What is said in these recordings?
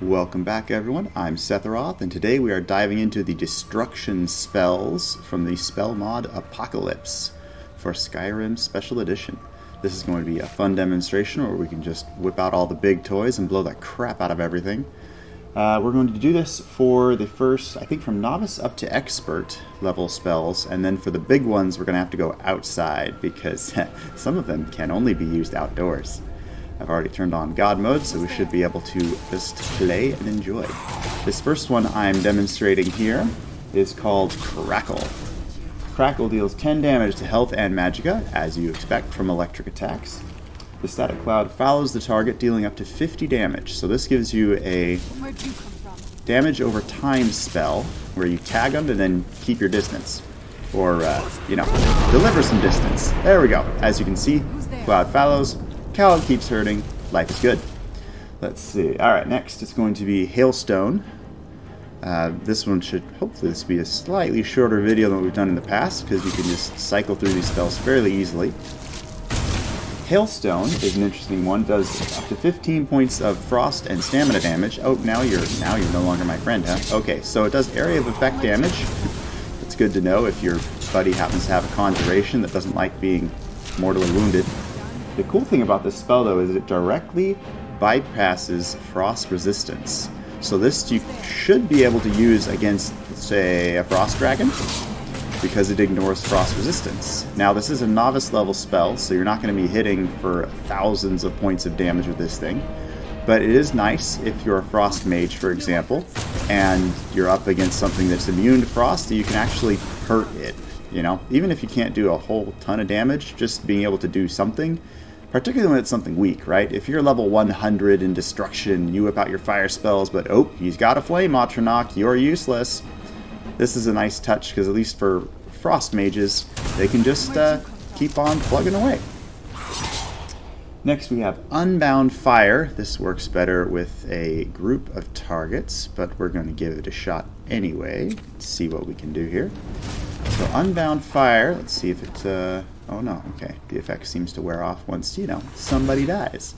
Welcome back, everyone. I'm Setharoth, and today we are diving into the destruction spells from the spell mod Apocalypse for Skyrim Special Edition. This is going to be a fun demonstration where we can just whip out all the big toys and blow the crap out of everything. We're going to do this for the first, I think, from novice up to expert level spells, and then for the big ones we're going to have to go outside because some of them can only be used outdoors. I've already turned on God mode, so we should be able to just play and enjoy. This first one I'm demonstrating here is called Crackle. Crackle deals 10 damage to health and magicka, as you expect from electric attacks. The static cloud follows the target, dealing up to 50 damage. So this gives you a damage over time spell, where you tag them and then keep your distance. Or, deliver some distance. There we go. As you can see, cloud follows. Cloud keeps hurting. Life is good. Let's see. Alright, next it's going to be Hailstone. This one should hopefully this be a slightly shorter video than what we've done in the past, because you can just cycle through these spells fairly easily. Hailstone is an interesting one. Does up to 15 points of frost and stamina damage. Oh, now you're no longer my friend, huh? Okay, so it does area of effect damage. It's good to know if your buddy happens to have a conjuration that doesn't like being mortally wounded. The cool thing about this spell, though, is it directly bypasses frost resistance. So this you should be able to use against, say, a frost dragon, because it ignores frost resistance. Now, this is a novice level spell, so you're not going to be hitting for thousands of points of damage with this thing. But it is nice if you're a frost mage, for example, and you're up against something that's immune to frost, that you can actually hurt it. You know, even if you can't do a whole ton of damage, just being able to do something, particularly when it's something weak, right? If you're level 100 in destruction, you whip out your fire spells, but oh, he's got a flame Atronach, you're useless. This is a nice touch, because at least for frost mages, they can just keep on plugging away. Next we have Unbound Fire. This works better with a group of targets, but we're going to give it a shot anyway. Let's see what we can do here. So Unbound Fire, let's see if it's, oh no, okay, the effect seems to wear off once, somebody dies.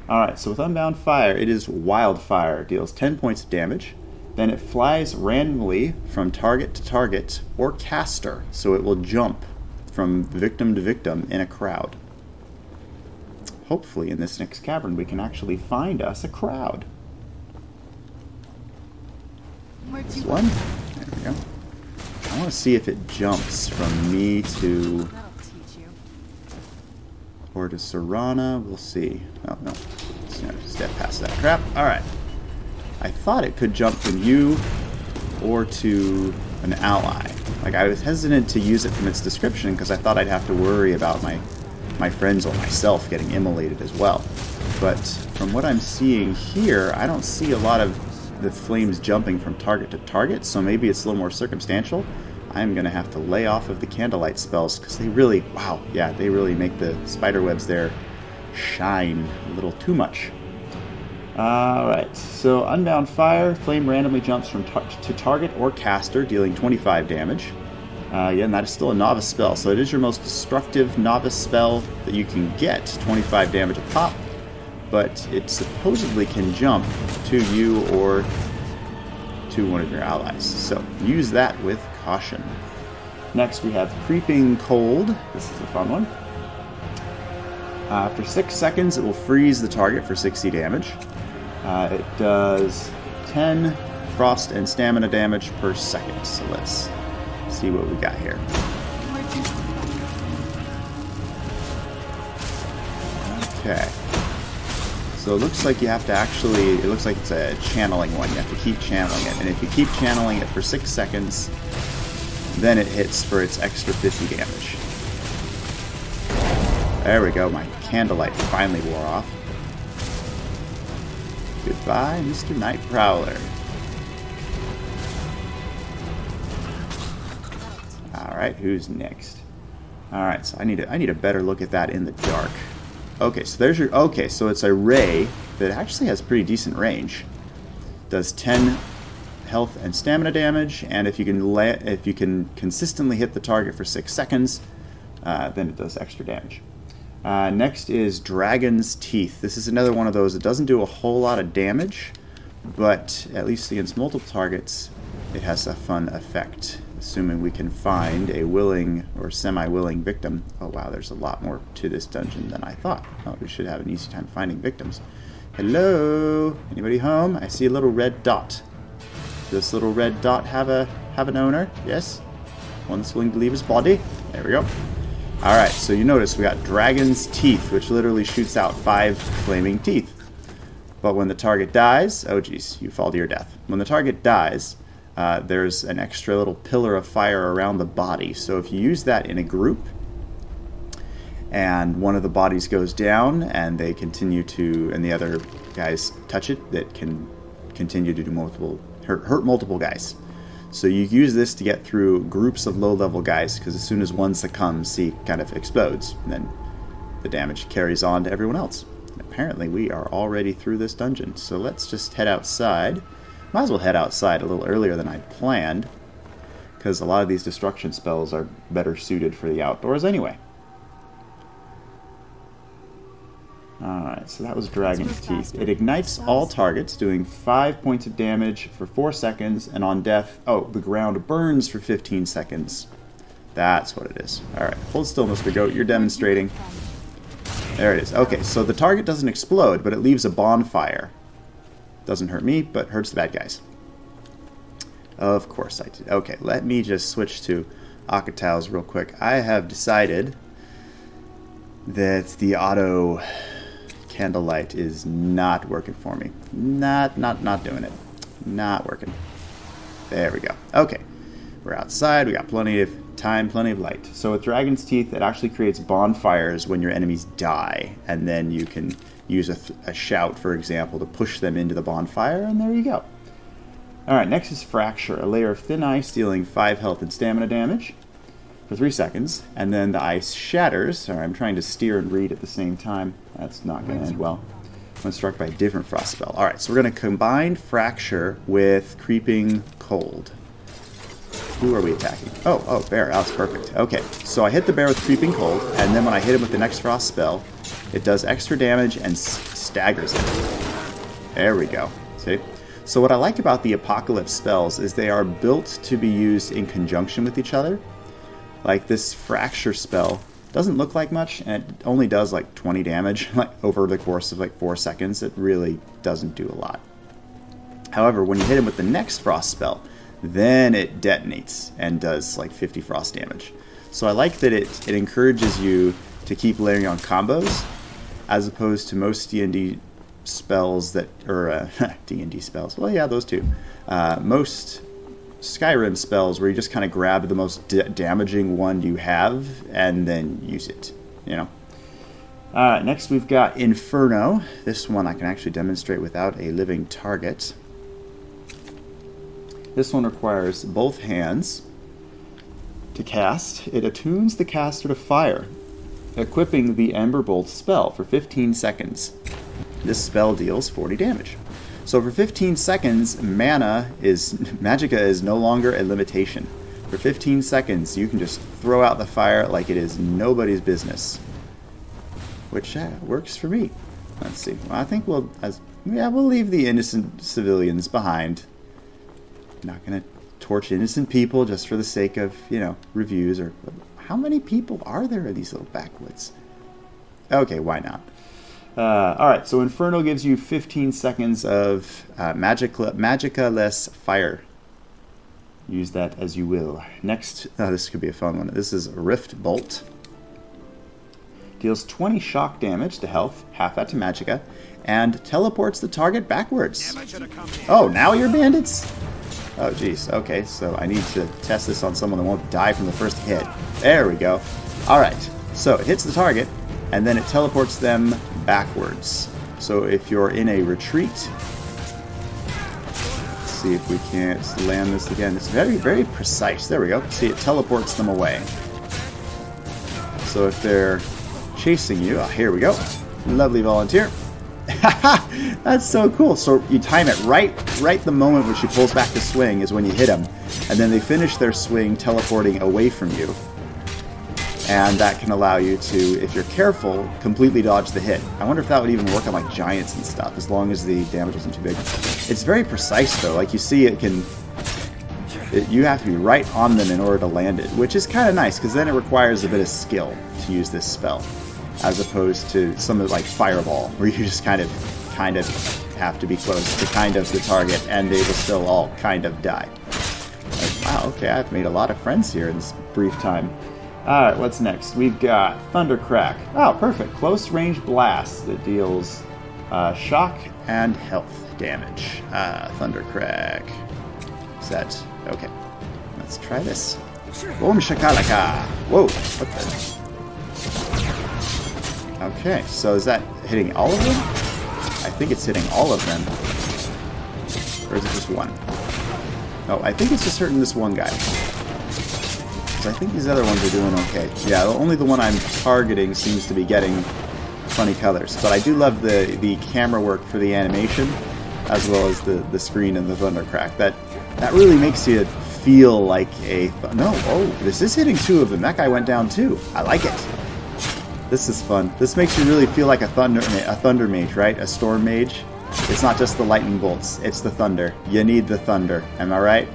Alright, so with Unbound Fire, it is Wildfire, deals 10 points of damage, then it flies randomly from target to target, or caster, so it will jump from victim to victim in a crowd. Hopefully in this next cavern we can actually find us a crowd. This one, there we go. I want to see if it jumps from me to... or to Serana. We'll see. Oh, no. Let's step past that crap. Alright. I thought it could jump from you or to an ally. Like, I was hesitant to use it from its description because I thought I'd have to worry about my friends or myself getting immolated as well. But from what I'm seeing here, I don't see a lot of the flames jumping from target to target, so maybe it's a little more circumstantial. I'm going to have to lay off of the candlelight spells because they really, wow, yeah, they really make the spider webs there shine a little too much. Alright, so Unbound Fire, flame randomly jumps from to target or caster, dealing 25 damage. Yeah, and that is still a novice spell, so it is your most destructive novice spell that you can get, 25 damage a pop. But it supposedly can jump to you or to one of your allies. So use that with caution. Next we have Creeping Cold. This is a fun one. After 6 seconds it will freeze the target for 60 damage. It does 10 frost and stamina damage per second. So let's see what we got here. Okay. So it looks like you have to actually, it looks like it's a channeling one. You have to keep channeling it. And if you keep channeling it for 6 seconds, then it hits for its extra 50 damage. There we go. My candlelight finally wore off. Goodbye, Mr. Night Prowler. Alright, who's next? Alright, so I need a better look at that in the dark. Okay, so there's your... Okay, so it's a ray that actually has pretty decent range. Does 10 health and stamina damage, and if you can consistently hit the target for 6 seconds, then it does extra damage. Next is Dragon's Teeth. This is another one of those that doesn't do a whole lot of damage, but at least against multiple targets, it has a fun effect, assuming we can find a willing or semi-willing victim. Oh wow, there's a lot more to this dungeon than I thought. Oh, we should have an easy time finding victims. Hello? Anybody home? I see a little red dot. Does this little red dot have an owner? Yes? One that's willing to leave his body? There we go. Alright, so you notice we got Dragon's Teeth, which literally shoots out 5 flaming teeth. But when the target dies, oh geez, you fall to your death. When the target dies, there's an extra little pillar of fire around the body. So if you use that in a group, and one of the bodies goes down, and they continue to, and the other guys touch it, that can continue to do hurt multiple guys. So you use this to get through groups of low-level guys, because as soon as one succumbs, he kind of explodes, and then the damage carries on to everyone else. And apparently we are already through this dungeon, so let's just head outside. Might as well head outside a little earlier than I'd planned, because a lot of these destruction spells are better suited for the outdoors anyway. Alright, so that was Dragon's Teeth. It ignites all targets, doing 5 points of damage for 4 seconds, and on death, oh, the ground burns for 15 seconds. That's what it is. Alright, hold still, Mr. Goat, you're demonstrating. There it is. Okay, so the target doesn't explode, but it leaves a bonfire. Doesn't hurt me, but hurts the bad guys. Of course I did. Okay, let me just switch to Akatao's real quick. I have decided that the auto candlelight is not working for me. Not doing it. Not working. There we go. Okay. We're outside. We got plenty of time, plenty of light. So with Dragon's Teeth, it actually creates bonfires when your enemies die. And then you can use a shout, for example, to push them into the bonfire. And there you go. Alright, next is Fracture. A layer of thin ice dealing 5 health and stamina damage for 3 seconds, and then the ice shatters. Sorry, I'm trying to steer and read at the same time. That's not going to end well when struck by a different frost spell. Alright, so we're going to combine Fracture with Creeping Cold. Who are we attacking? Oh, Bear. That's perfect. Okay, so I hit the bear with Creeping Cold, and then when I hit him with the next frost spell, it does extra damage and staggers him. There we go. See? So what I like about the Apocalypse spells is they are built to be used in conjunction with each other. Like this Fracture spell doesn't look like much, and it only does like 20 damage like over the course of like 4 seconds. It really doesn't do a lot. However, when you hit him with the next frost spell, then it detonates and does like 50 frost damage. So I like that it encourages you to keep layering on combos, as opposed to most D&D spells that, or D&D spells, well yeah, those two. Most Skyrim spells where you just kind of grab the most damaging one you have and then use it, you know. Next we've got Inferno. This one I can actually demonstrate without a living target. This one requires both hands to cast. It attunes the caster to fire, equipping the Ember Bolt spell for 15 seconds. This spell deals 40 damage. So for 15 seconds, magicka is no longer a limitation. For 15 seconds, you can just throw out the fire like it is nobody's business. Which works for me. Let's see. Well, I think we'll leave the innocent civilians behind. Not going to torch innocent people just for the sake of, you know, reviews. Or how many people are there in these little backwoods? Okay, why not? Alright, so Inferno gives you 15 seconds of magicka-less fire. Use that as you will. Next, this could be a fun one. This is Rift Bolt. Deals 20 shock damage to health, half that to magicka, and teleports the target backwards. Oh, now you're bandits? Oh, jeez. Okay, so I need to test this on someone that won't die from the first hit. There we go. Alright, so it hits the target, and then it teleports them backwards. So if you're in a retreat, let's see if we can't land this again. It's very, very precise. There we go. See, it teleports them away. So if they're chasing you, here we go. Lovely volunteer. That's so cool. So you time it right the moment when she pulls back to swing is when you hit them, and then they finish their swing teleporting away from you. and that can allow you to, if you're careful, completely dodge the hit. I wonder if that would even work on like giants and stuff, as long as the damage isn't too big. It's very precise though, like you see it can... you have to be right on them in order to land it, which is kind of nice, because then it requires a bit of skill to use this spell, as opposed to some of like Fireball, where you just kind of have to be close to kind of the target, and they will still all kind of die. Like, wow, okay, I've made a lot of friends here in this brief time. Alright, what's next? We've got Thundercrack. Oh, perfect. Close range blast that deals shock and health damage. Thundercrack. Is that... okay. Let's try this. Boom shakalaka! Whoa! What the... okay, so is that hitting all of them? I think it's hitting all of them. Or is it just one? Oh, I think it's just hurting this one guy. Because I think these other ones are doing okay. Yeah, only the one I'm targeting seems to be getting funny colors. But I do love the camera work for the animation, as well as the screen and the Thundercrack. That really makes you feel like a... no, oh, this is hitting two of them. That guy went down too. I like it. This is fun. This makes you really feel like a thunder mage, right? A storm mage. It's not just the lightning bolts. It's the thunder. You need the thunder. Am I right?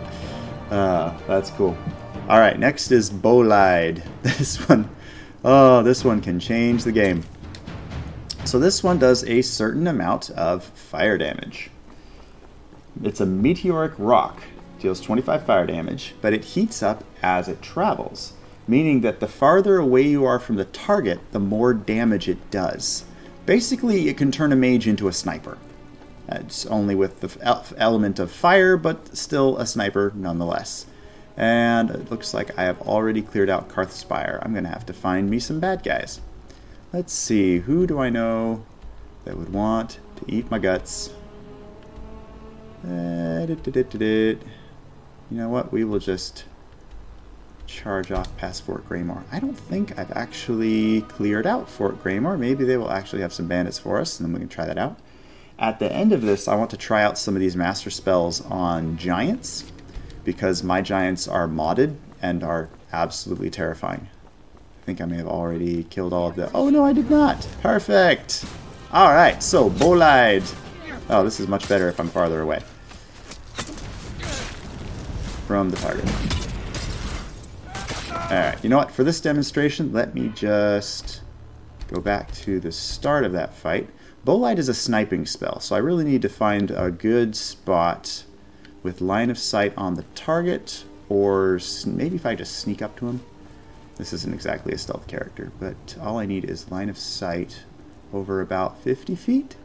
That's cool. Alright, next is Bolide. This one... oh, this one can change the game. So this one does a certain amount of fire damage. It's a meteoric rock. Deals 25 fire damage, but it heats up as it travels, meaning that the farther away you are from the target, the more damage it does. Basically, it can turn a mage into a sniper. It's only with the element of fire, but still a sniper nonetheless. And it looks like I have already cleared out Karthspire. I'm going to have to find me some bad guys. Let's see, who do I know that would want to eat my guts? You know what, we will just charge off past Fort Greymore. I don't think I've actually cleared out Fort Greymore. Maybe they will actually have some bandits for us, and then we can try that out. At the end of this, I want to try out some of these master spells on giants, because my giants are modded and are absolutely terrifying. I think I may have already killed all of them. Oh no, I did not! Perfect! Alright, so Bolide. Oh, this is much better if I'm farther away from the target. Alright, you know what? For this demonstration, let me just go back to the start of that fight. Bolide is a sniping spell, so I really need to find a good spot with line of sight on the target, or maybe if I just sneak up to him. This isn't exactly a stealth character, but all I need is line of sight over about 50 feet.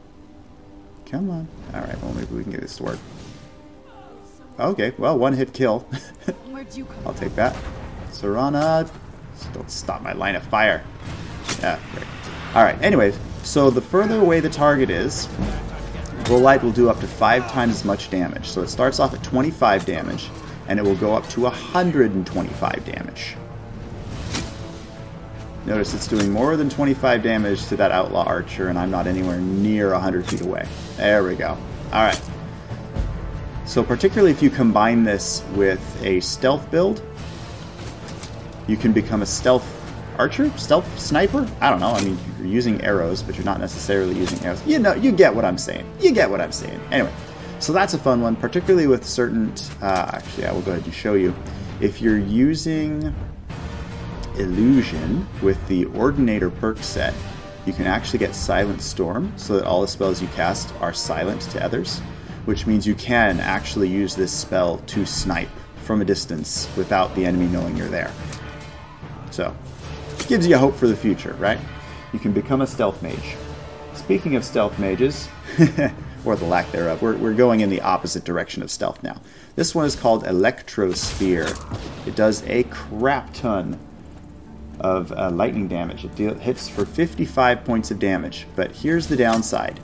Come on. Alright, well maybe we can get this to work. Okay, well, one hit kill. I'll take that. Serana, don't stop my line of fire. Yeah, great. Alright, anyways, so the further away the target is, Bolide will do up to 5 times as much damage. So it starts off at 25 damage, and it will go up to 125 damage. Notice it's doing more than 25 damage to that outlaw archer, and I'm not anywhere near 100 feet away. There we go. Alright. So particularly if you combine this with a stealth build, you can become a stealth archer? Stealth sniper? I don't know. I mean, you're using arrows, but you're not necessarily using arrows. You know, you get what I'm saying. You get what I'm saying. Anyway, so that's a fun one, particularly with certain... actually, I will go ahead and show you. If you're using Illusion with the Ordinator perk set, you can actually get Silent Storm, so that all the spells you cast are silent to others, which means you can actually use this spell to snipe from a distance without the enemy knowing you're there. So, gives you hope for the future, right? You can become a stealth mage. Speaking of stealth mages, or the lack thereof, we're going in the opposite direction of stealth now. This one is called Electrosphere. It does a crap ton of lightning damage. It hits for 55 points of damage, but here's the downside.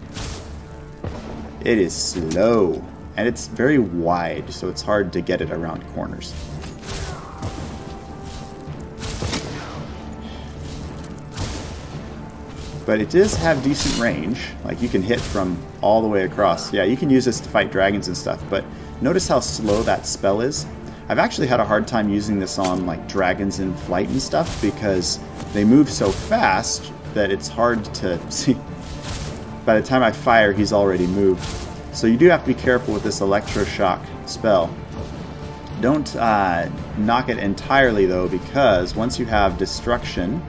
It is slow, and it's very wide, so it's hard to get it around corners. But it does have decent range. Like, you can hit from all the way across. Yeah, you can use this to fight dragons and stuff, but notice how slow that spell is. I've actually had a hard time using this on like dragons in flight and stuff because they move so fast that it's hard to see. By the time I fire, he's already moved. So you do have to be careful with this Electroshock spell. Don't knock it entirely though, because once you have destruction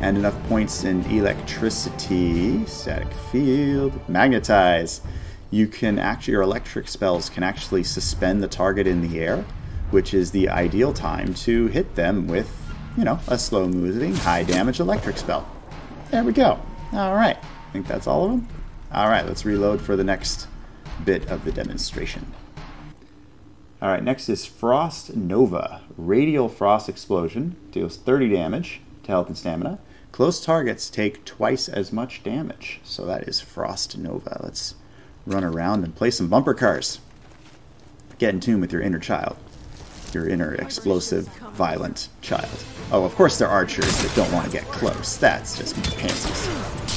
and enough points in electricity, static field, magnetize, you can actually, your electric spells can actually suspend the target in the air, which is the ideal time to hit them with, you know, a slow moving, high damage electric spell. There we go. Alright, I think that's all of them. Alright, let's reload for the next bit of the demonstration. Alright, next is Frost Nova. Radial Frost Explosion. Deals 30 damage to health and stamina. Close targets take twice as much damage. So that is Frost Nova. Let's run around and play some bumper cars. Get in tune with your inner child. Your inner explosive, violent child. Oh, of course there are archers that don't want to get close. That's just pansies.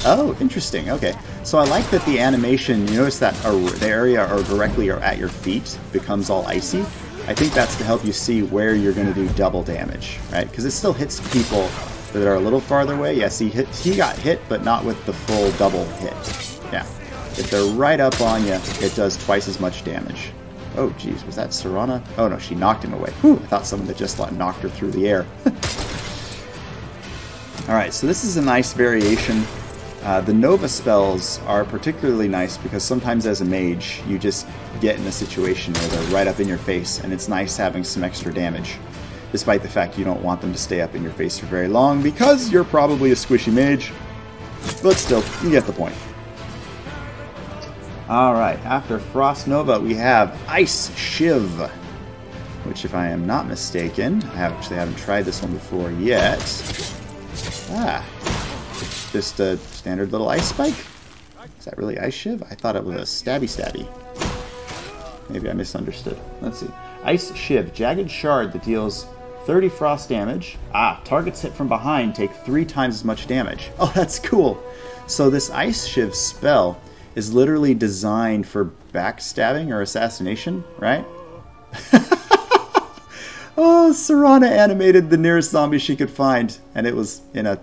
Oh, interesting. Okay. So I like that the animation, you notice that the area or directly or at your feet becomes all icy. I think that's to help you see where you're going to do double damage, right? Because it still hits people that are a little farther away. Yes, he got hit, but not with the full double hit. Yeah. If they're right up on you, it does twice as much damage. Oh, geez, was that Serana? Oh, no, she knocked him away. Whew, I thought someone had just knocked her through the air. Alright, so this is a nice variation. The Nova spells are particularly nice because sometimes as a mage, you just get in a situation where they're right up in your face, and it's nice having some extra damage. Despite the fact you don't want them to stay up in your face for very long because you're probably a squishy mage. But still, you get the point. Alright, after Frost Nova we have Ice Shiv, which if I am not mistaken, I actually haven't tried this one before yet. Just a standard little ice spike? Is that really Ice Shiv? I thought it was a stabby. Maybe I misunderstood. Let's see. Ice Shiv, jagged shard that deals 30 frost damage. Targets hit from behind take 3 times as much damage. Oh, that's cool. So this Ice Shiv spell is literally designed for backstabbing or assassination, right? Oh, Serana animated the nearest zombie she could find, and it was in a...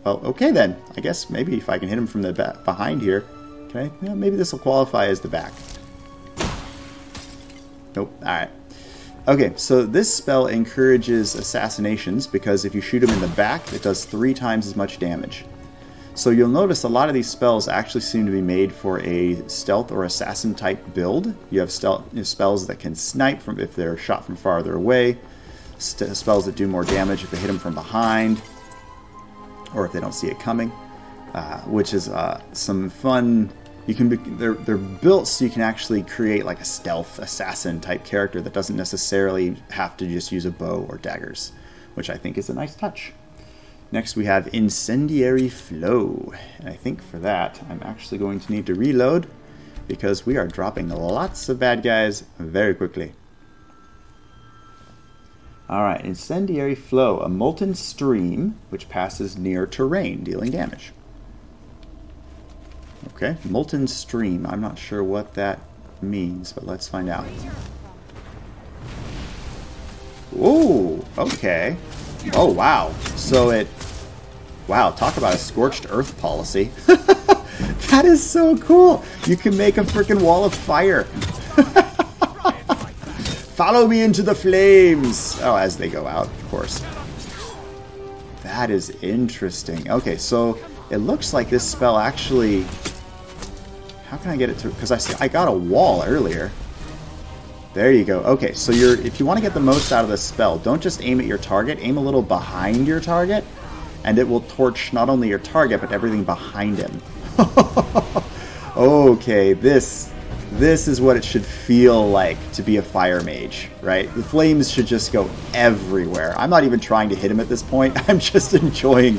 Well, okay then. I guess maybe if I can hit him from the behind here, can I? Yeah, maybe this will qualify as the back. Nope. Alright. Okay, so this spell encourages assassinations because if you shoot him in the back, it does 3 times as much damage. So you'll notice a lot of these spells actually seem to be made for a stealth or assassin type build. You have spells that can snipe from if they're shot from farther away, spells that do more damage if they hit them from behind, or if they don't see it coming, which is some fun. You can they're built so you can actually create like a stealth assassin type character that doesn't necessarily have to just use a bow or daggers, which I think is a nice touch. Next we have Incendiary Flow, and I think for that I'm actually going to need to reload because we are dropping lots of bad guys very quickly. Alright, Incendiary Flow, a molten stream which passes near terrain, dealing damage. Okay, molten stream, I'm not sure what that means, but let's find out. Ooh, okay. Oh, wow. So it... Wow, talk about a scorched earth policy. That is so cool. You can make a freaking wall of fire. Follow me into the flames. Oh, as they go out, of course. That is interesting. Okay, so it looks like this spell actually... How can I get it to... Because I got a wall earlier. There you go. Okay, so if you want to get the most out of this spell, don't just aim at your target. Aim a little behind your target, and it will torch not only your target, but everything behind him. Okay, this is what it should feel like to be a fire mage, right? The flames should just go everywhere. I'm not even trying to hit him at this point. I'm just enjoying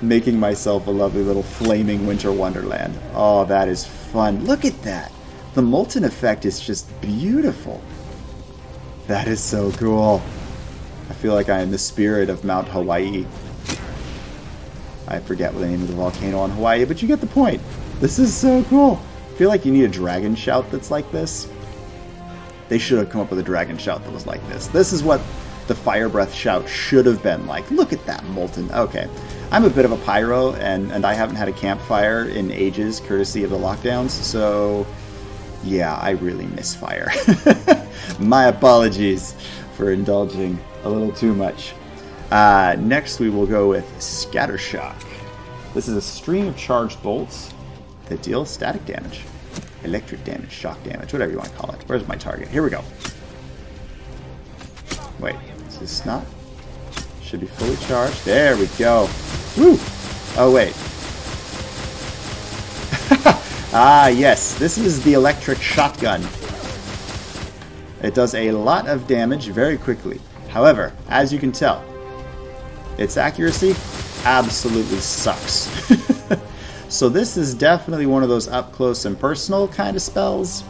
making myself a lovely little flaming winter wonderland. Oh, that is fun. Look at that. The molten effect is just beautiful. That is so cool. I feel like I am the spirit of Mount Hawaii. I forget what the name of the volcano on Hawaii, but you get the point. This is so cool. I feel like you need a dragon shout that's like this. They should have come up with a dragon shout that was like this. This is what the Fire Breath shout should have been like. Look at that molten. Okay. I'm a bit of a pyro, and I haven't had a campfire in ages, courtesy of the lockdowns, so yeah, I really miss fire. My apologies for indulging a little too much. Next we will go with Scattershock. This is a stream of charged bolts that deal static damage, electric damage, shock damage, whatever you want to call it. Where's my target? Here we go. Wait, is this not? Should be fully charged. There we go. Woo! Oh, wait. Ah, yes. This is the electric shotgun. It does a lot of damage very quickly. However, as you can tell, its accuracy absolutely sucks. So this is definitely one of those up close and personal kind of spells,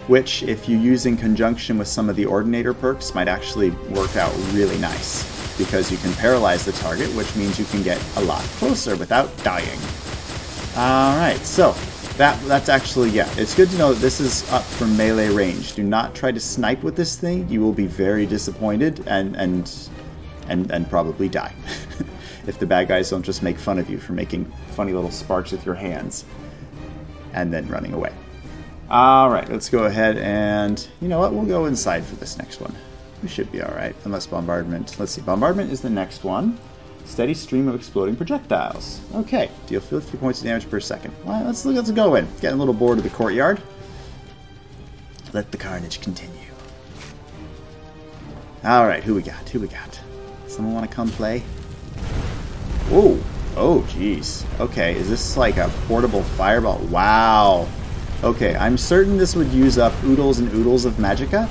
which if you use in conjunction with some of the Ordinator perks might actually work out really nice, because you can paralyze the target, which means you can get a lot closer without dying. Alright, so that's actually, yeah, it's good to know that this is up from melee range. Do not try to snipe with this thing. You will be very disappointed and probably die. If the bad guys don't just make fun of you for making funny little sparks with your hands and then running away. Alright, let's go ahead and, you know what, we'll go inside for this next one. We should be alright, unless Bombardment. Let's see, Bombardment is the next one. Steady stream of exploding projectiles. Okay, deal 50 points of damage per second. Well, let's go in. Getting a little bored of the courtyard. Let the carnage continue. Alright, who we got? Who we got? Someone want to come play? Whoa! Oh, jeez. Okay, is this like a portable fireball? Wow! Okay, I'm certain this would use up oodles and oodles of magicka,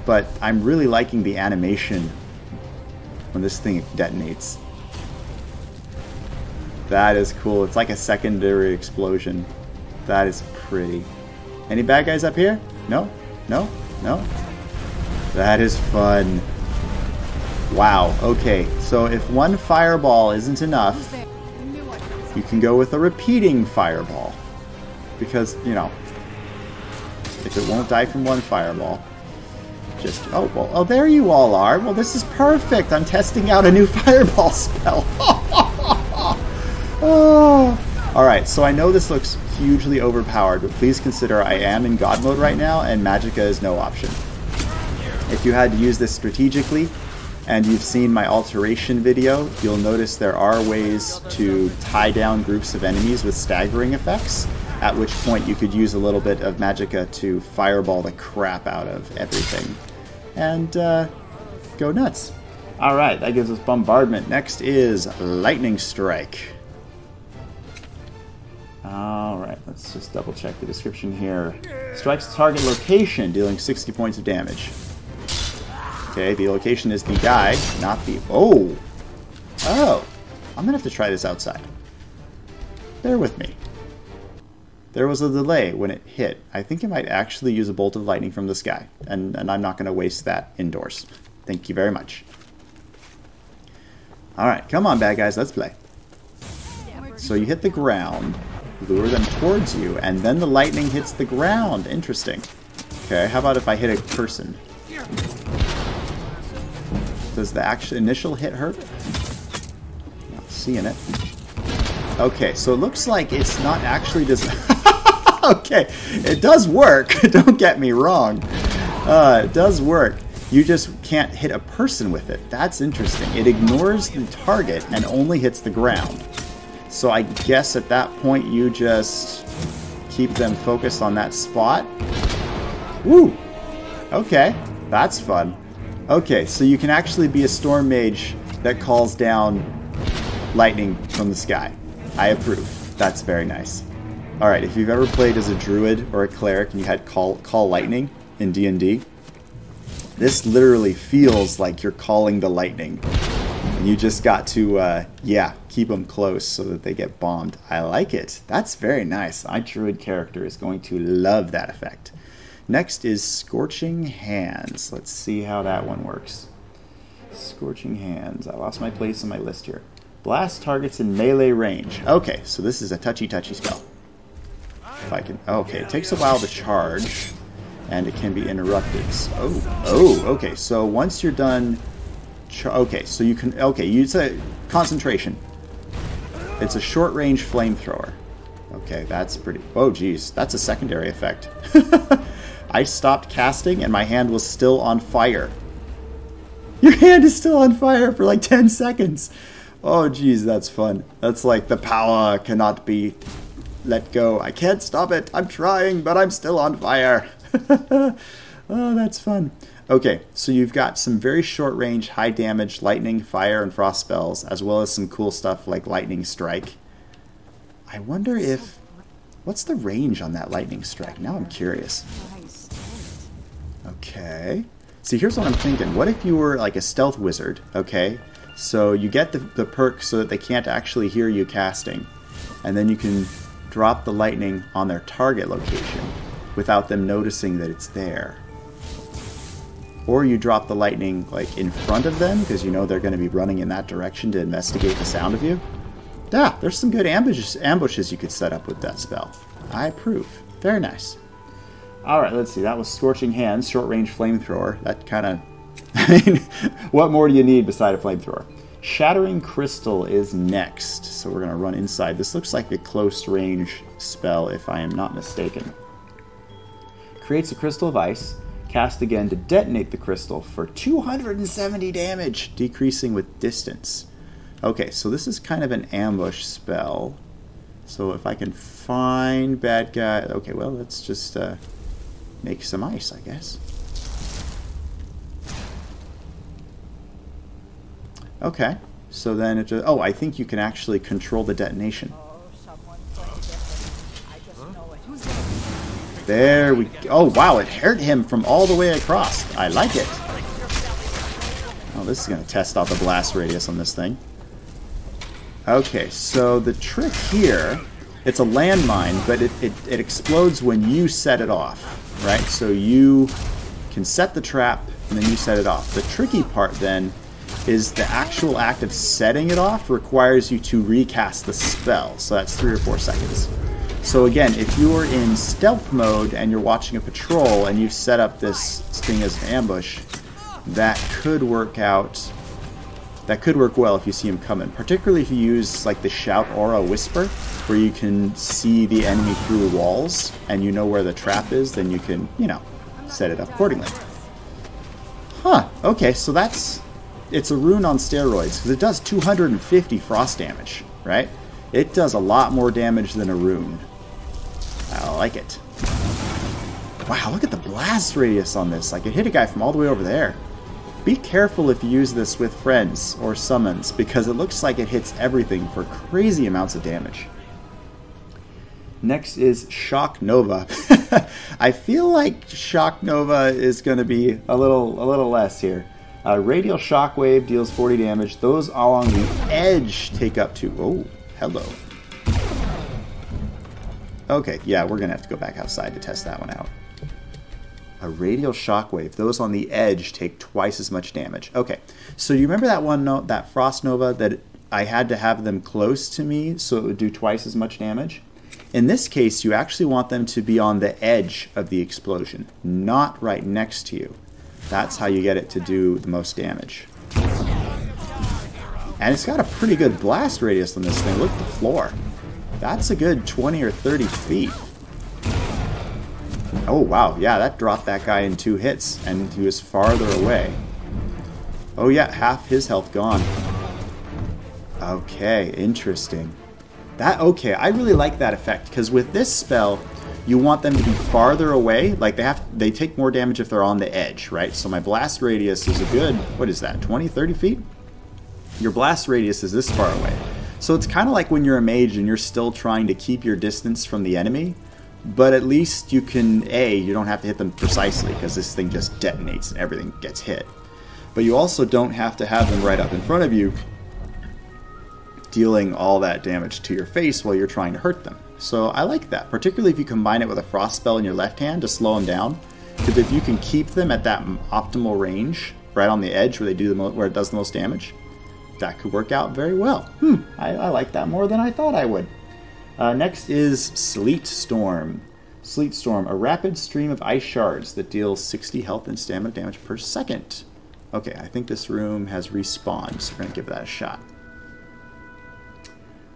but I'm really liking the animation when this thing detonates. That is cool. It's like a secondary explosion. That is pretty. Any bad guys up here? No? No? No? That is fun. Wow, okay. So if one fireball isn't enough, you can go with a repeating fireball. Because, you know, if it won't die from one fireball, just, oh, well, oh, there you all are. Well, this is perfect. I'm testing out a new fireball spell. Oh. Alright, so I know this looks hugely overpowered, but please consider I am in God mode right now, and magicka is no option. If you had to use this strategically, and you've seen my alteration video, you'll notice there are ways to tie down groups of enemies with staggering effects, at which point you could use a little bit of magicka to fireball the crap out of everything. And go nuts. Alright, that gives us Bombardment. Next is Lightning Strike. Alright, let's just double check the description here. Strikes target location, dealing 60 points of damage. Okay, the location is the guy, not the... Oh! Oh! I'm gonna have to try this outside. Bear with me. There was a delay when it hit. I think it might actually use a bolt of lightning from the sky, and I'm not going to waste that indoors. Thank you very much. Alright, come on bad guys, let's play. So you hit the ground, lure them towards you, and then the lightning hits the ground. Interesting. Okay, how about if I hit a person? Does the actual initial hit hurt? Not seeing it. Okay, so it looks like it's not actually okay, it does work. Don't get me wrong. It does work. You just can't hit a person with it. That's interesting. It ignores the target and only hits the ground. So I guess at that point you just keep them focused on that spot. Woo! Okay, that's fun. Okay, so you can actually be a storm mage that calls down lightning from the sky. I approve. That's very nice. Alright, if you've ever played as a druid or a cleric and you had call lightning in D&D, this literally feels like you're calling the lightning. And you just got to, yeah, keep them close so that they get bombed. I like it. That's very nice. My druid character is going to love that effect. Next is Scorching Hands. Let's see how that one works. Scorching Hands. I lost my place on my list here. Blast targets in melee range. Okay, so this is a touchy spell. If I can... Okay, it takes a while to charge. and it can be interrupted. Oh, okay. So once you're done, okay, so you can, okay, use a concentration. It's a short-range flamethrower. Okay, that's pretty, oh geez, that's a secondary effect. I stopped casting and my hand was still on fire. Your hand is still on fire for like 10 seconds. Oh geez, that's fun. That's like the power cannot be let go. I can't stop it. I'm trying, but I'm still on fire. Oh, that's fun. Okay, so you've got some very short range, high damage, lightning, fire, and frost spells, as well as some cool stuff like lightning strike. I wonder if, what's the range on that lightning strike? Now I'm curious. Okay. See, here's what I'm thinking. What if you were like a stealth wizard, okay? So you get the perk so that they can't actually hear you casting. And then you can drop the lightning on their target location without them noticing that it's there. Or you drop the lightning like in front of them because you know they're going to be running in that direction to investigate the sound of you. Yeah, there's some good ambushes you could set up with that spell. I approve. Very nice. Alright, let's see. That was Scorching Hands, short-range flamethrower. That kind of... I mean, what more do you need beside a flamethrower? Shattering Crystal is next. So we're going to run inside. This looks like a close-range spell, if I am not mistaken. Creates a crystal of ice. Cast again to detonate the crystal for 270 damage, decreasing with distance. Okay, so this is kind of an ambush spell. So if I can find bad guy... Okay, well, let's just make some ice, I guess. Okay, so then it just... Oh, I think you can actually control the detonation. There we go. Oh, wow, it hurt him from all the way across. I like it. Oh, this is going to test out the blast radius on this thing. Okay, so the trick here, it's a landmine, but it explodes when you set it off, right? So you can set the trap, and then you set it off. The tricky part, then, is the actual act of setting it off requires you to recast the spell. So that's 3 or 4 seconds. So again, if you're in stealth mode and you're watching a patrol and you've set up this thing as an ambush, that could work out. That could work well if you see him coming. Particularly if you use like the Shout Aura Whisper, where you can see the enemy through walls and you know where the trap is, then you can, you know, set it up accordingly. Huh, okay, so it's a rune on steroids, because it does 250 frost damage, right? It does a lot more damage than a rune. I like it. Wow, look at the blast radius on this. Like, it hit a guy from all the way over there. Be careful if you use this with friends or summons, because it looks like it hits everything for crazy amounts of damage. Next is Shock Nova. I feel like Shock Nova is going to be a little less here. Radial Shockwave deals 40 damage. Those along the edge take up to... Oh, hello. Okay, yeah, we're going to have to go back outside to test that one out. A Radial Shockwave. Those on the edge take twice as much damage. Okay, so you remember that one, that Frost Nova, that I had to have them close to me so it would do twice as much damage? In this case, you actually want them to be on the edge of the explosion, not right next to you. That's how you get it to do the most damage. And it's got a pretty good blast radius on this thing. Look at the floor. That's a good 20 or 30 feet. Oh, wow. Yeah, that dropped that guy in 2 hits, and he was farther away. Oh, yeah, half his health gone. Okay, interesting. Okay, I really like that effect, because with this spell, you want them to be farther away. Like, they take more damage if they're on the edge, right? So my blast radius is a good, what is that, 20, 30 feet? Your blast radius is this far away. So it's kind of like when you're a mage and you're still trying to keep your distance from the enemy, but at least you can, you don't have to hit them precisely, because this thing just detonates and everything gets hit. But you also don't have to have them right up in front of you, dealing all that damage to your face while you're trying to hurt them. So I like that, particularly if you combine it with a frost spell in your left hand to slow them down, because if you can keep them at that optimal range, right on the edge where where it does the most damage, that could work out very well. I like that more than I thought I would. Next is Sleet Storm. Sleet Storm, a rapid stream of ice shards that deals 60 health and stamina damage per second. Okay, I think this room has respawned, so we're going to give that a shot.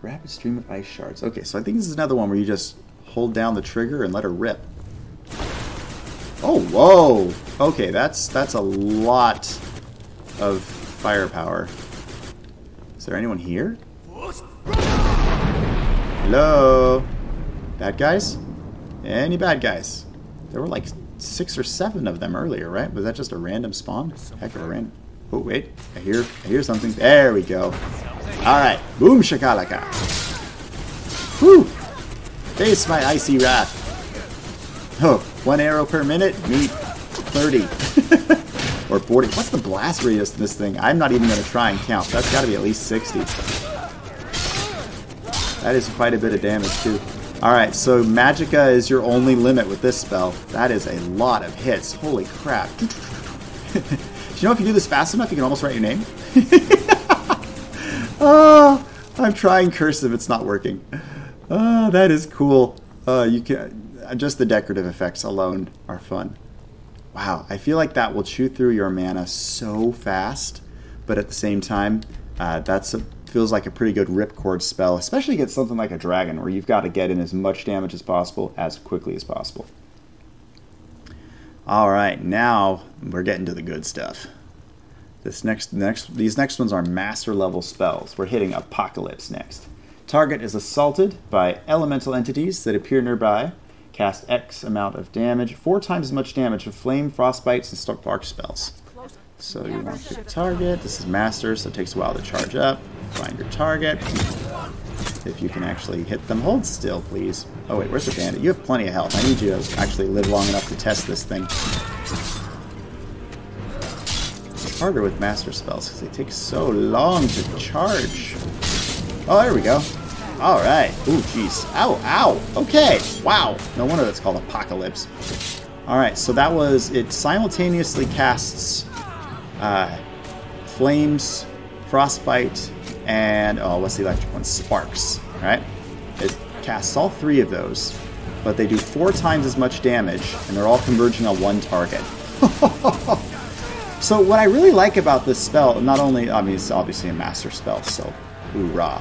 Rapid stream of ice shards. Okay, so I think this is another one where you just hold down the trigger and let her rip. Oh, whoa! Okay, that's a lot of firepower. Is there anyone here? Hello? Bad guys? Any bad guys? There were like 6 or 7 of them earlier, right? Was that just a random spawn? Heck of a random. Oh, wait. I hear something. There we go. Alright. Boom shakalaka. Whew! Face my icy wrath. Oh, 1 arrow per minute? Neat. 30. Or 40. What's the blast radius of this thing? I'm not even going to try and count. That's got to be at least 60. That is quite a bit of damage, too. Alright, so Magicka is your only limit with this spell. That is a lot of hits. Holy crap. Do you know if you do this fast enough, you can almost write your name? Oh, I'm trying cursive. It's not working. Oh, that is cool. You can just the decorative effects alone are fun. Wow, I feel like that will chew through your mana so fast, but at the same time, feels like a pretty good ripcord spell, especially against something like a dragon, where you've got to get in as much damage as possible as quickly as possible. All right, now we're getting to the good stuff. These next ones are master level spells. We're hitting Apocalypse next. Target is assaulted by elemental entities that appear nearby. Cast X amount of damage, 4 times as much damage of flame, frostbites, and spark spells. So you want to pick a target. This is master, so it takes a while to charge up. Find your target. If you can actually hit them, hold still, please. Oh wait, where's the bandit? You have plenty of health. I need you to actually live long enough to test this thing. It's harder with master spells because they take so long to charge. Oh, there we go. Alright. Ooh, jeez. Ow, ow. Okay. Wow. No wonder that's called Apocalypse. Alright, so that was... It simultaneously casts flames, frostbite, and... Oh, what's the electric one? Sparks. Right? It casts all 3 of those, but they do 4 times as much damage, and they're all converging on 1 target. So what I really like about this spell, not only... I mean, it's obviously a master spell, so hoorah.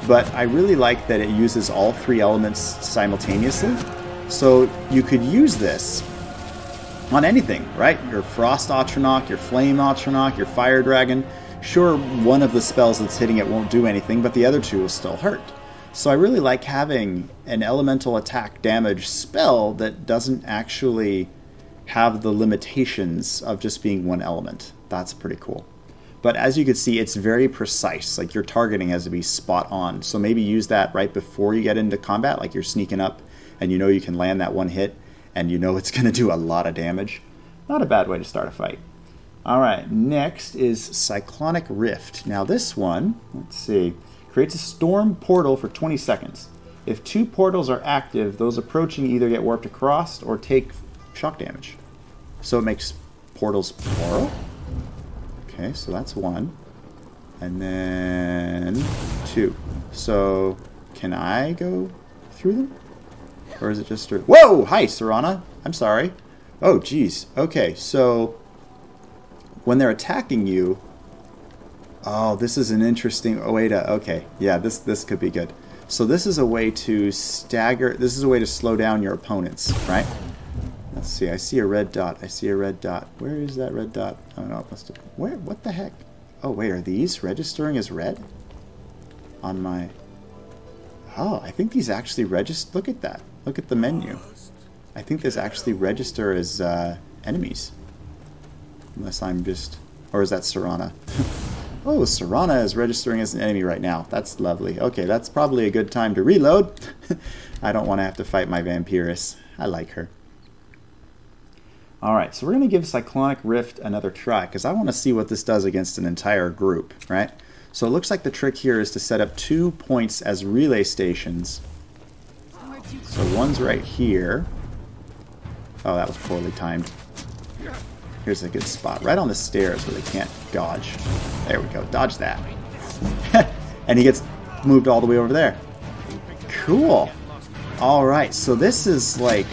But I really like that it uses all 3 elements simultaneously. So you could use this on anything, right? Your Frost Atronach, your Flame Atronach, your Fire Dragon. Sure, one of the spells that's hitting it won't do anything, but the other 2 will still hurt. So I really like having an elemental attack damage spell that doesn't actually have the limitations of just being 1 element. That's pretty cool. But as you can see, it's very precise. Like, your targeting has to be spot on. So maybe use that right before you get into combat, like you're sneaking up and you know you can land that 1 hit and you know it's going to do a lot of damage. Not a bad way to start a fight. Alright, next is Cyclonic Rift. Now this one, let's see, creates a storm portal for 20 seconds. If 2 portals are active, those approaching either get warped across or take shock damage. So it makes portals plural. Okay, so that's 1. And then 2. So, can I go through them? Or is it just... Whoa! Hi, Serana! I'm sorry. Oh, geez. Okay, so... When they're attacking you... Oh, this is an interesting way to... Okay, yeah, this could be good. So this is a way to stagger... This is a way to slow down your opponents, right? Let's see, I see a red dot. I see a red dot. Where is that red dot? Oh no, it must have... Where? What the heck? Oh wait, are these registering as red? On my... Oh, I think these actually register... Look at that. Look at the menu. I think these actually register as enemies. Unless I'm just... Or is that Serana? Oh, Serana is registering as an enemy right now. That's lovely. Okay, that's probably a good time to reload. I don't want to have to fight my Vampirus. I like her. Alright, so we're going to give Cyclonic Rift another try, because I want to see what this does against an entire group, right? So it looks like the trick here is to set up 2 points as relay stations. So one's right here. Oh, that was poorly timed. Here's a good spot, right on the stairs where they can't dodge. There we go, dodge that. And he gets moved all the way over there. Cool. Alright, so this is like...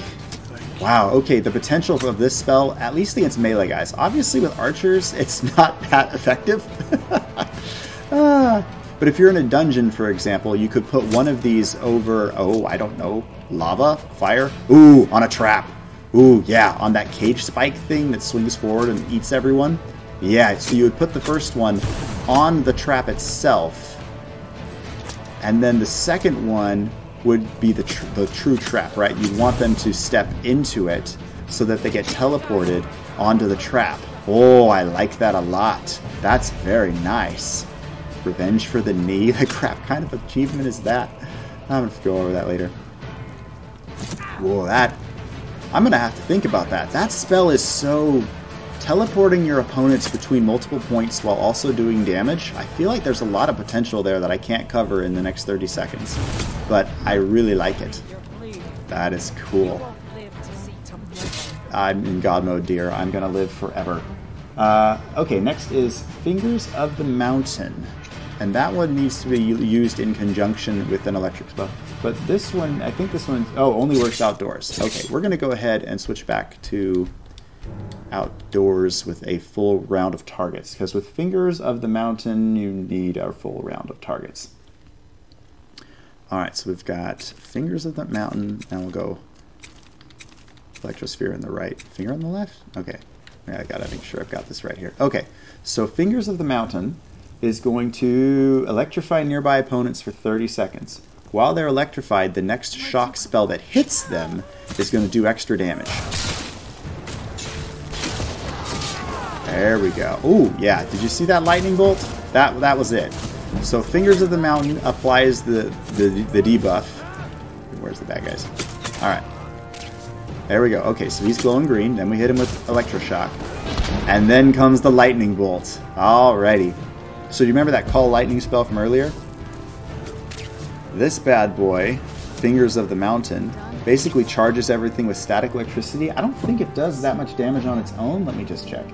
Wow, okay, the potential of this spell, at least against melee guys. Obviously with archers, it's not that effective. But if you're in a dungeon, for example, you could put one of these over, oh, I don't know, lava, fire, ooh, on a trap. Ooh, yeah, on that cage spike thing that swings forward and eats everyone. Yeah, so you would put the first one on the trap itself, and then the second one would be the true trap, right? You'd want them to step into it so that they get teleported onto the trap. Oh, I like that a lot. That's very nice. Revenge for the knee. The crap kind of achievement is that? I'm going to go over that later. Whoa, that... I'm going to have to think about that. That spell is so... Teleporting your opponents between multiple points while also doing damage. I feel like there's a lot of potential there that I can't cover in the next 30 seconds. But I really like it. That is cool. I'm in God mode, dear. I'm going to live forever. Okay, next is Fingers of the Mountain. And that one needs to be used in conjunction with an electric spell. But this one, I think this one, oh, only works outdoors. Okay, we're going to go ahead and switch back to outdoors with a full round of targets. Because with Fingers of the Mountain, you need a full round of targets. Alright, so we've got Fingers of the Mountain. Now we'll go Electrosphere on the right. Finger on the left? Okay. I gotta make sure I've got this right here. Okay, so Fingers of the Mountain is going to electrify nearby opponents for 30 seconds. While they're electrified, the next shock spell that hits them is going to do extra damage. There we go. Ooh, yeah. Did you see that lightning bolt? That was it. So Fingers of the Mountain applies the debuff. Where's the bad guys? Alright. There we go. Okay, so he's glowing green. Then we hit him with Electroshock. And then comes the lightning bolt. Alrighty. So do you remember that Call Lightning spell from earlier? This bad boy, Fingers of the Mountain, basically charges everything with static electricity. I don't think it does that much damage on its own. Let me just check.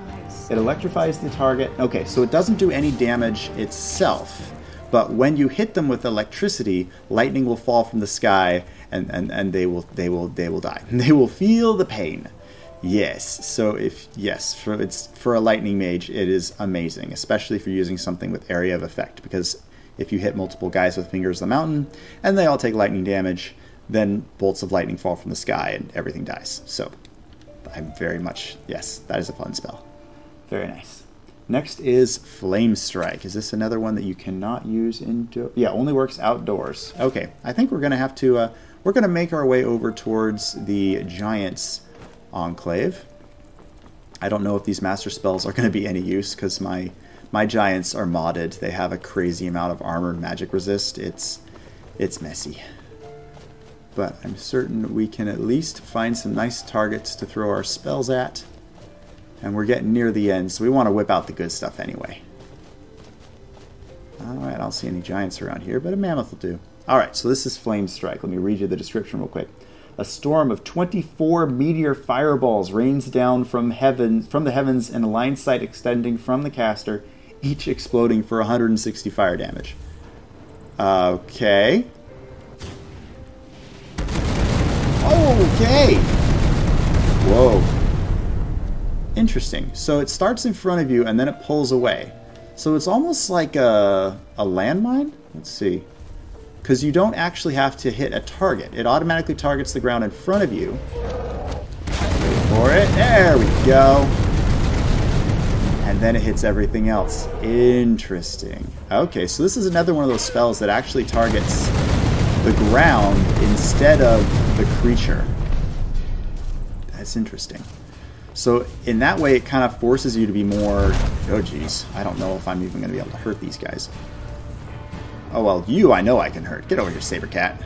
It electrifies the target. Okay, so it doesn't do any damage itself, but when you hit them with electricity, lightning will fall from the sky, and they will die. They will feel the pain. Yes. So for a lightning mage, it is amazing, especially if you're using something with area of effect, because if you hit multiple guys with Fingers of the Mountain and they all take lightning damage, then bolts of lightning fall from the sky and everything dies. So I'm very much, yes, that is a fun spell. Very nice. Next is Flamestrike. Is this another one that you cannot use into... Yeah, only works outdoors. Okay, I think we're going to have to... we're going to make our way over towards the Giants Enclave. I don't know if these master spells are going to be any use, because my Giants are modded. They have a crazy amount of armor and magic resist. It's messy. But I'm certain we can at least find some nice targets to throw our spells at. And we're getting near the end, so we want to whip out the good stuff anyway. Alright, I don't see any giants around here, but a mammoth will do. Alright, so this is Flamestrike. Let me read you the description real quick. A storm of 24 meteor fireballs rains down from the heavens in a line sight extending from the caster, each exploding for 160 fire damage. Okay. Okay! Whoa. Interesting. So it starts in front of you and then it pulls away. So it's almost like a landmine? Let's see. Because you don't actually have to hit a target. It automatically targets the ground in front of you. Wait for it. There we go. And then it hits everything else. Interesting. Okay, so this is another one of those spells that actually targets the ground instead of the creature. That's interesting. So in that way, it kind of forces you to be more... Oh, geez. I don't know if I'm even going to be able to hurt these guys. Oh, well, you I know I can hurt. Get over here, Sabercat.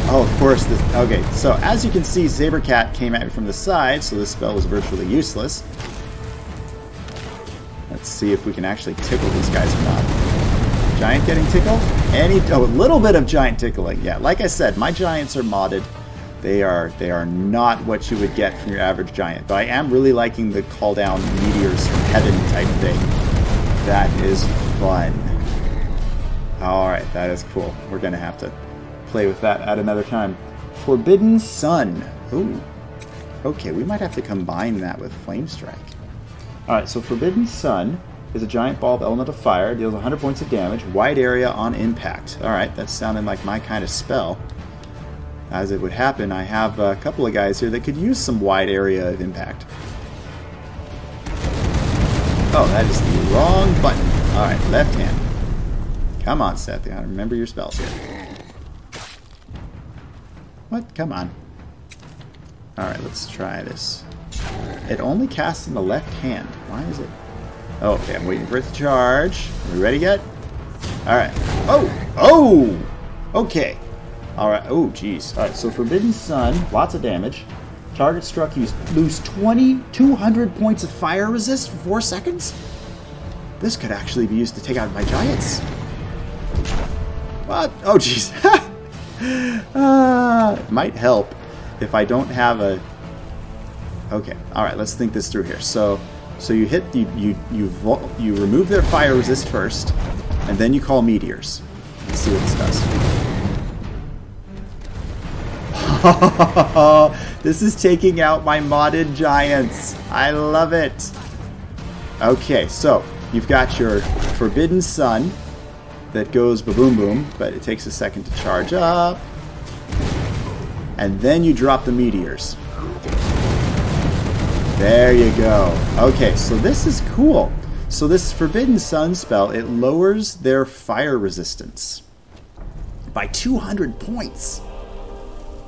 Oh, of course. Okay, so as you can see, Sabercat came at me from the side, so this spell was virtually useless. Let's see if we can actually tickle these guys or not. Giant getting tickled? Oh, a little bit of giant tickling. Yeah, like I said, my giants are modded. They are not what you would get from your average giant. But I am really liking the call down meteors from heaven type thing. That is fun. Alright, that is cool. We're going to have to play with that at another time. Forbidden Sun. Ooh. Okay, we might have to combine that with Flamestrike. Alright, so Forbidden Sun is a giant ball of elemental fire, deals 100 points of damage, wide area on impact. Alright, that's sounding like my kind of spell. As it would happen, I have a couple of guys here that could use some wide area of impact. Oh, that is the wrong button. Alright, left hand. Come on, Seth. You gotta remember your spells here. What? Come on. Alright, let's try this. It only casts in the left hand. Why is it? Oh, okay, I'm waiting for it to charge. Are we ready yet? Alright. Oh! Oh! Okay. Alright. Oh, jeez. Alright, so Forbidden Sun, lots of damage. Target struck, you lose 200 points of fire resist for 4 seconds? This could actually be used to take out my giants. What? Oh, jeez. It might help if I don't have a... Okay, alright, let's think this through here. So you hit the... You remove their fire resist first, and then you call meteors. Let's see what this does. This is taking out my modded giants. I love it. Okay, so you've got your Forbidden Sun that goes ba-boom boom, but it takes a second to charge up. And then you drop the meteors. There you go. Okay, so this is cool. So this Forbidden Sun spell, it lowers their fire resistance by 200 points.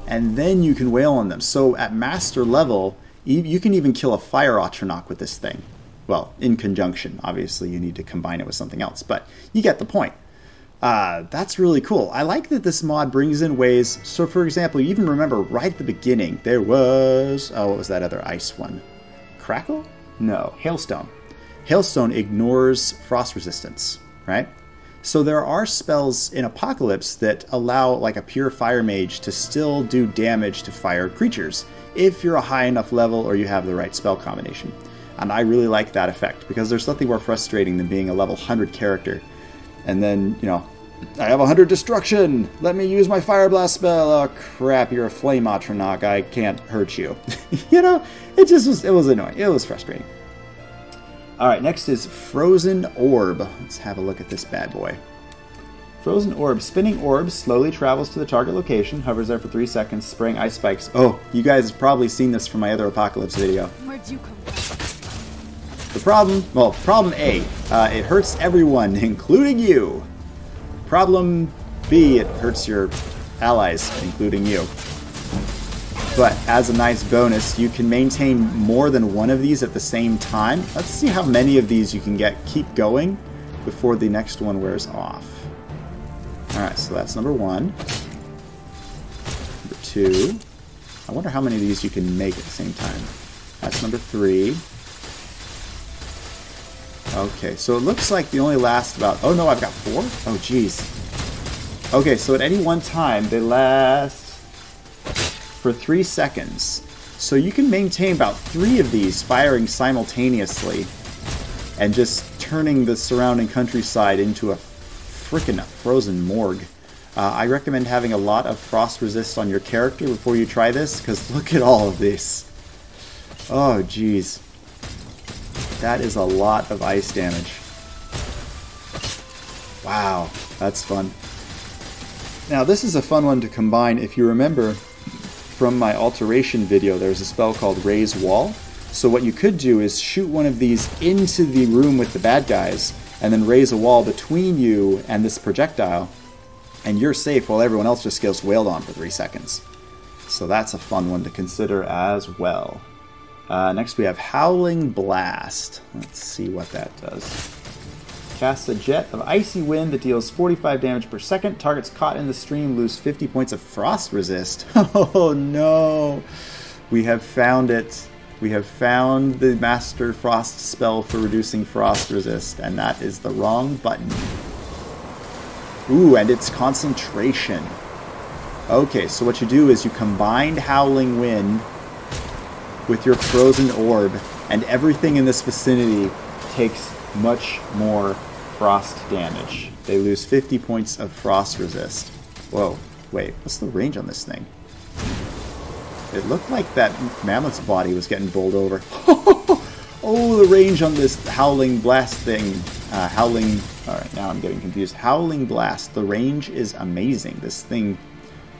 And then you can wail on them. So at master level, you can even kill a fire Atronach with this thing. Well, in conjunction. Obviously, you need to combine it with something else, but you get the point. That's really cool. I like that this mod brings in ways... So, for example, you even remember right at the beginning, there was... Oh, what was that other ice one? Crackle? No, Hailstone. Hailstone ignores frost resistance, right? So there are spells in Apocalypse that allow like a pure fire mage to still do damage to fire creatures if you're a high enough level or you have the right spell combination. And I really like that effect because there's nothing more frustrating than being a level 100 character and then, you know, I have 100 destruction! Let me use my Fire Blast spell! Oh crap, you're a Flame Atronach, I can't hurt you. You know, it was annoying. It was frustrating. Alright, next is Frozen Orb. Let's have a look at this bad boy. Frozen Orb. Spinning orb slowly travels to the target location, hovers there for 3 seconds, spraying ice spikes. Oh, you guys have probably seen this from my other Apocalypse video. Where'd you come from? The problem, well, problem A, it hurts everyone, including you. Problem B, it hurts your allies, including you. But as a nice bonus, you can maintain more than one of these at the same time. Let's see how many of these you can keep going before the next one wears off. Alright, so that's number 1. Number 2. I wonder how many of these you can make at the same time. That's number 3. Okay, so it looks like they only last about... Oh no, I've got 4? Oh jeez. Okay, so at any one time, they last for 3 seconds. So you can maintain about 3 of these firing simultaneously and just turning the surrounding countryside into a frickin' frozen morgue. I recommend having a lot of frost resist on your character before you try this, because look at all of this. Oh, jeez. That is a lot of ice damage. Wow, that's fun. Now, this is a fun one to combine. If you remember from my alteration video, there's a spell called Raise Wall. So what you could do is shoot one of these into the room with the bad guys, and then raise a wall between you and this projectile, and you're safe while everyone else just gets wailed on for 3 seconds. So that's a fun one to consider as well. Next we have Howling Blast. Let's see what that does. Casts a jet of icy wind that deals 45 damage per second. Targets caught in the stream lose 50 points of frost resist. Oh no! We have found it. We have found the Master Frost spell for reducing frost resist, and that is the wrong button. Ooh, and it's concentration. Okay, so what you do is you combine Howling Wind with your Frozen Orb, and everything in this vicinity takes much more frost damage. They lose 50 points of frost resist. Whoa. Wait, what's the range on this thing? It looked like that mammoth's body was getting bowled over. Oh, the range on this Howling Blast thing. Alright, now I'm getting confused. Howling Blast. The range is amazing. This thing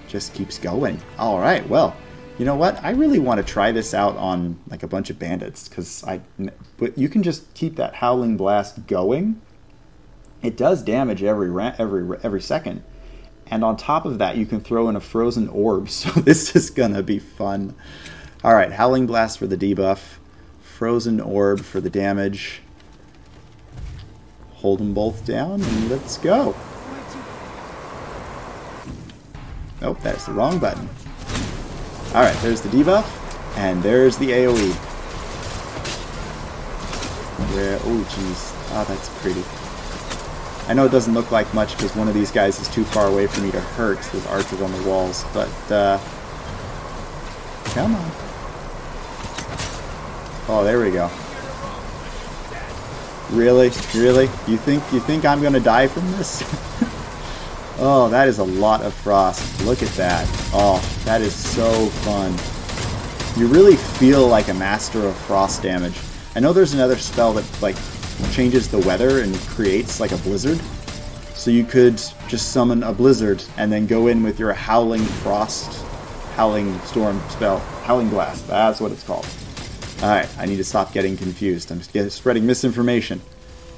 just keeps going. Alright, well, you know what? I really want to try this out on like a bunch of bandits. But you can just keep that Howling Blast going. It does damage every second. And on top of that, you can throw in a frozen orb. So this is going to be fun. Alright, Howling Blast for the debuff. Frozen orb for the damage. Hold them both down and let's go. Oh, that's the wrong button. Alright, there's the debuff. And there's the AoE. Where, oh jeez. Oh, that's pretty. I know it doesn't look like much because one of these guys is too far away for me to hurt. There's archers on the walls, but come on. Oh, there we go. Really? Really? You think I'm gonna die from this? Oh, that is a lot of frost. Look at that. Oh, that is so fun. You really feel like a master of frost damage. I know there's another spell that like changes the weather and creates like a blizzard. So you could just summon a blizzard and then go in with your Howling Storm spell. Howling Blast, that's what it's called. Alright, I need to stop getting confused. I'm just spreading misinformation.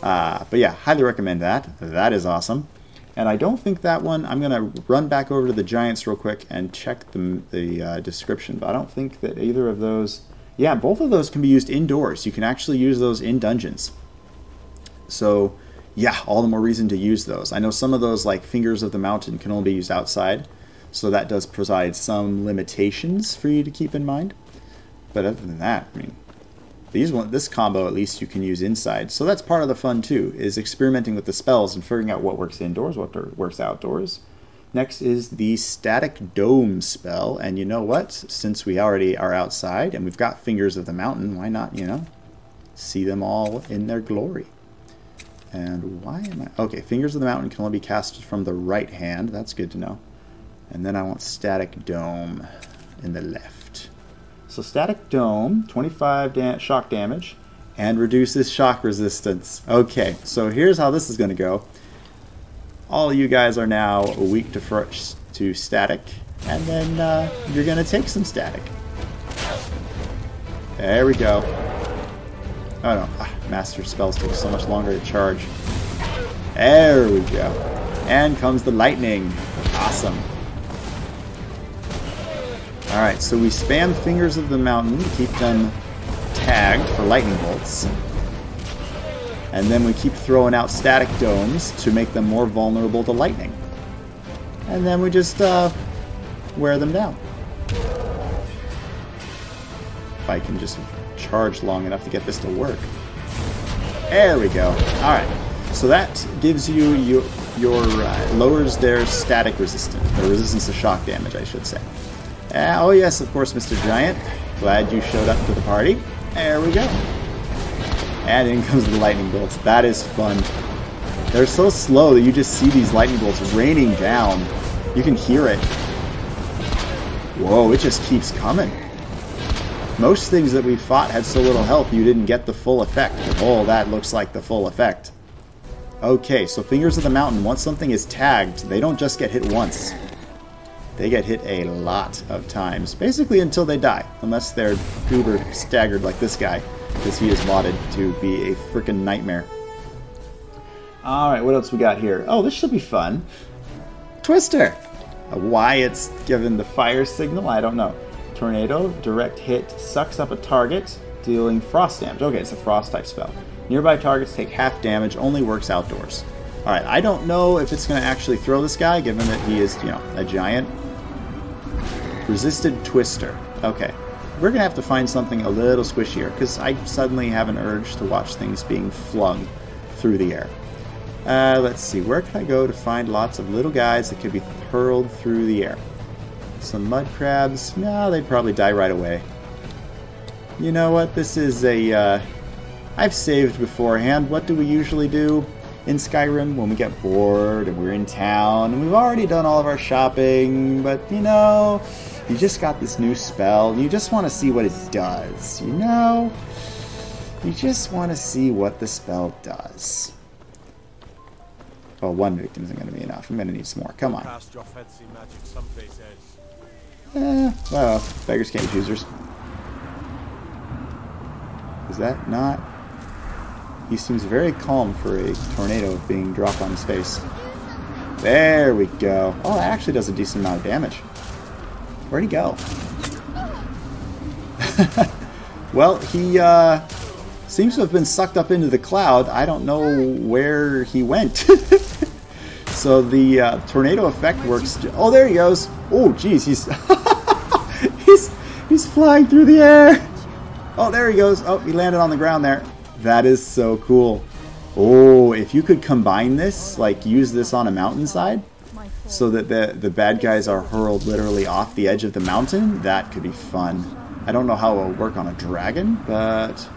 But yeah, highly recommend that. That is awesome. And I don't think that one, I'm going to run back over to the Giants real quick and check the description. But I don't think that either of those, yeah, both of those can be used indoors. You can actually use those in dungeons. So yeah, all the more reason to use those. I know some of those, like Fingers of the Mountain, can only be used outside. So that does provide some limitations for you to keep in mind. But other than that, I mean, this combo at least you can use inside. So that's part of the fun too, is experimenting with the spells and figuring out what works indoors, what works outdoors. Next is the Static Dome spell. And you know what? Since we already are outside and we've got Fingers of the Mountain, why not, you know, see them all in their glory. And why am I... Okay, Fingers of the Mountain can only be cast from the right hand. That's good to know. And then I want Static Dome in the left. So Static Dome, 25 shock damage, and reduces shock resistance. Okay, so here's how this is going to go. All you guys are now weak to static, and then you're going to take some static. There we go. Oh no, master spells take so much longer to charge. There we go. And comes the lightning. Awesome. Alright, so we spam Fingers of the Mountain to keep them tagged for lightning bolts. And then we keep throwing out static domes to make them more vulnerable to lightning. And then we just wear them down. If I can just charge long enough to get this to work. There we go. Alright, so that gives you your lowers their static resistance, their resistance to shock damage, I should say. Oh yes, of course, Mr. Giant. Glad you showed up to the party. There we go. And in comes the lightning bolts. That is fun. They're so slow that you just see these lightning bolts raining down. You can hear it. Whoa, it just keeps coming. Most things that we fought had so little health you didn't get the full effect. Oh, that looks like the full effect. Okay, so Fingers of the Mountain, once something is tagged, they don't just get hit once. They get hit a lot of times, basically until they die, unless they're goobered, staggered like this guy, because he is modded to be a freaking nightmare. Alright, what else we got here? Oh, this should be fun. Twister! Why it's given the fire signal, I don't know. Tornado, direct hit, sucks up a target, dealing frost damage. Okay, it's a frost type spell. Nearby targets take half damage, only works outdoors. Alright, I don't know if it's going to actually throw this guy, given that he is, you know, a giant. Resisted Twister. Okay, we're going to have to find something a little squishier, because I suddenly have an urge to watch things being flung through the air. Let's see, where can I go to find lots of little guys that could be hurled through the air? Some mud crabs? No, they'd probably die right away. You know what, this is a... I've saved beforehand. What do we usually do? in Skyrim when we get bored and we're in town and we've already done all of our shopping, but you know, you just got this new spell and you just want to see what it does, you know? You just want to see what the spell does. Well, one victim isn't going to be enough. I'm going to need some more. Come on. Well, beggars can't be choosers. Is that not? He seems very calm for a tornado being dropped on his face. There we go. Oh, that actually does a decent amount of damage. Where'd he go? Well, he seems to have been sucked up into the cloud. I don't know where he went. So the tornado effect works. Oh, there he goes. Oh, geez, he's he's flying through the air. Oh, there he goes. Oh, he landed on the ground there. That is so cool. Oh, if you could combine this, like use this on a mountainside, so that the bad guys are hurled literally off the edge of the mountain, that could be fun. I don't know how it will work on a dragon, but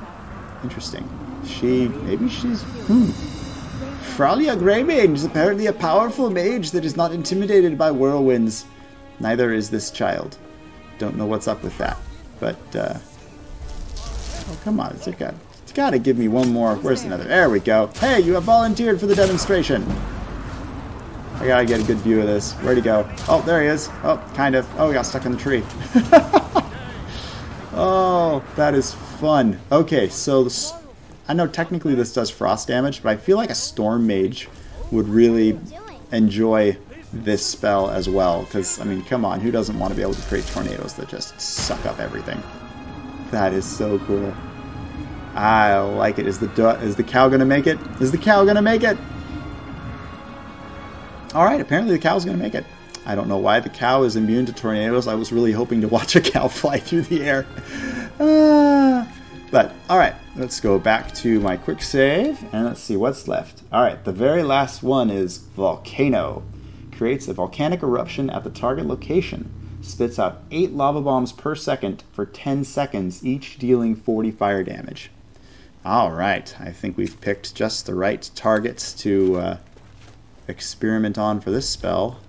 interesting. Maybe she's, Fralia Greymage is apparently a powerful mage that is not intimidated by whirlwinds. Neither is this child. Don't know what's up with that, but, oh, come on, it's got to give me one more. Where's another? There we go. Hey, you have volunteered for the demonstration. I gotta get a good view of this. Where'd he go? Oh, there he is. Oh, kind of. Oh, he got stuck in the tree. Oh, that is fun. Okay, so I know technically this does frost damage, but I feel like a storm mage would really enjoy this spell as well. Because, I mean, come on, who doesn't want to be able to create tornadoes that just suck up everything? That is so cool. I like it. Is the cow gonna make it? Is the cow gonna make it? Alright, apparently the cow's gonna make it. I don't know why the cow is immune to tornadoes. I was really hoping to watch a cow fly through the air. But, alright, let's go back to my quick save, and let's see what's left. Alright, the very last one is Volcano. Creates a volcanic eruption at the target location. Spits out 8 lava bombs per second for 10 seconds, each dealing 40 fire damage. Alright, I think we've picked just the right targets to experiment on for this spell.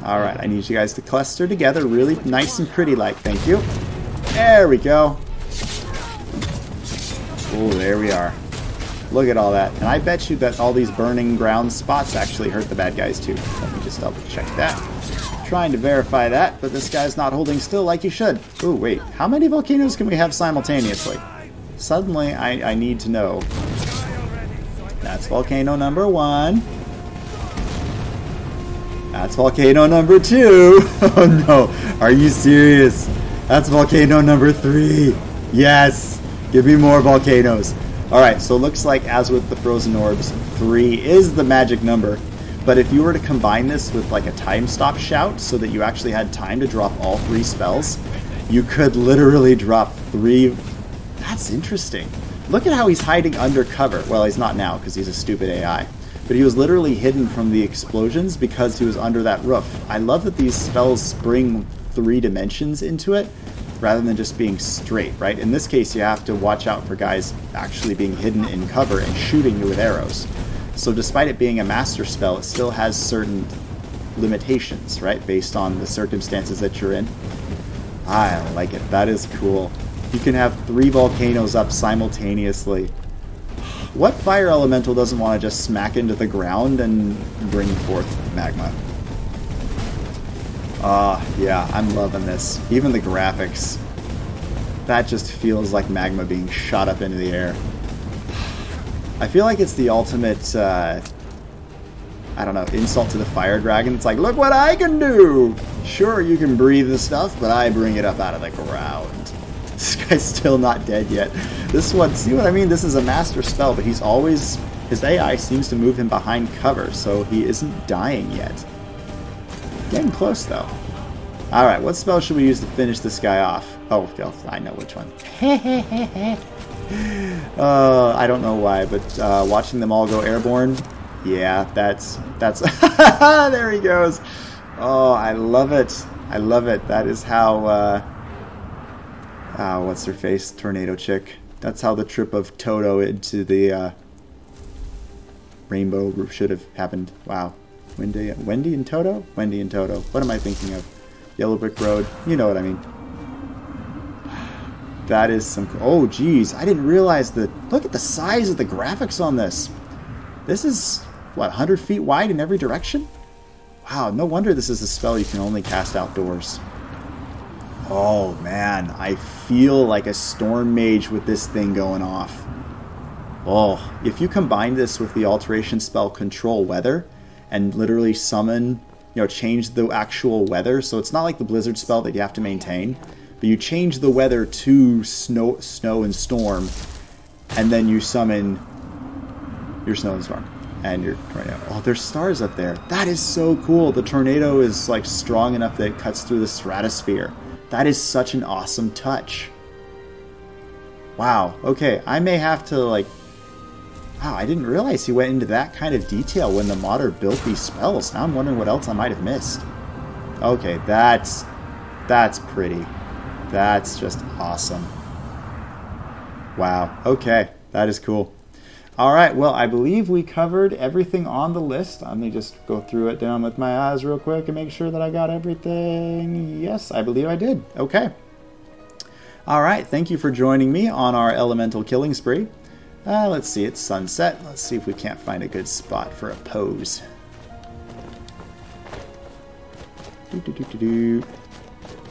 Alright, I need you guys to cluster together really nice and pretty like, thank you. There we go. Oh, there we are. Look at all that. And I bet you that all these burning ground spots actually hurt the bad guys too. Let me just double check that. Trying to verify that, but this guy's not holding still like you should. Oh, wait. How many volcanoes can we have simultaneously? Suddenly, I need to know. That's volcano number 1. That's volcano number 2. Oh no, are you serious? That's volcano number 3. Yes, give me more volcanoes. Alright, so it looks like, as with the frozen orbs, 3 is the magic number. But if you were to combine this with like a time stop shout so that you actually had time to drop all 3 spells, you could literally drop 3. That's interesting. Look at how he's hiding under cover. Well, he's not now because he's a stupid AI. But he was literally hidden from the explosions because he was under that roof. I love that these spells spring 3 dimensions into it rather than just being straight, right? In this case, you have to watch out for guys actually being hidden in cover and shooting you with arrows. So despite it being a master spell, it still has certain limitations, right? Based on the circumstances that you're in. I like it. That is cool. You can have 3 volcanoes up simultaneously. What fire elemental doesn't want to just smack into the ground and bring forth magma? Yeah, I'm loving this. Even the graphics. That just feels like magma being shot up into the air. I feel like it's the ultimate, I don't know, insult to the fire dragon. It's like, look what I can do! Sure, you can breathe the stuff, but I bring it up out of the ground. This guy's still not dead yet. This one, see what I mean? This is a master spell, but he's always... His AI seems to move him behind cover, so he isn't dying yet. Getting close, though. Alright, what spell should we use to finish this guy off? Oh, I know which one. I don't know why, but watching them all go airborne, yeah, that's there he goes. Oh, I love it. I love it. That is how, what's her face? Tornado chick. That's how the trip of Toto into the rainbow should have happened. Wow. Wendy and Toto? Wendy and Toto. What am I thinking of? Yellow Brick Road. You know what I mean. That is some... Oh, geez. I didn't realize that... Look at the size of the graphics on this. This is, what, 100 feet wide in every direction? Wow, no wonder this is a spell you can only cast outdoors. Oh, man. I feel like a storm mage with this thing going off. Oh, if you combine this with the alteration spell Control Weather and literally summon, change the actual weather, so it's not like the Blizzard spell that you have to maintain, but you change the weather to snow and storm, and then you summon your snow and storm and your tornado. Oh, there's stars up there. That is so cool. The tornado is like strong enough that it cuts through the stratosphere. That is such an awesome touch. Wow. Okay, I may have to like... Wow, I didn't realize he went into that kind of detail when the modder built these spells. Now I'm wondering what else I might have missed. Okay, that's pretty. That's just awesome. Wow. Okay, that is cool. All right, well, I believe we covered everything on the list. Let me just go through it down with my eyes real quick and make sure that I got everything. Yes, I believe I did. Okay. All right, thank you for joining me on our elemental killing spree. Let's see, it's sunset. Let's see if we can't find a good spot for a pose.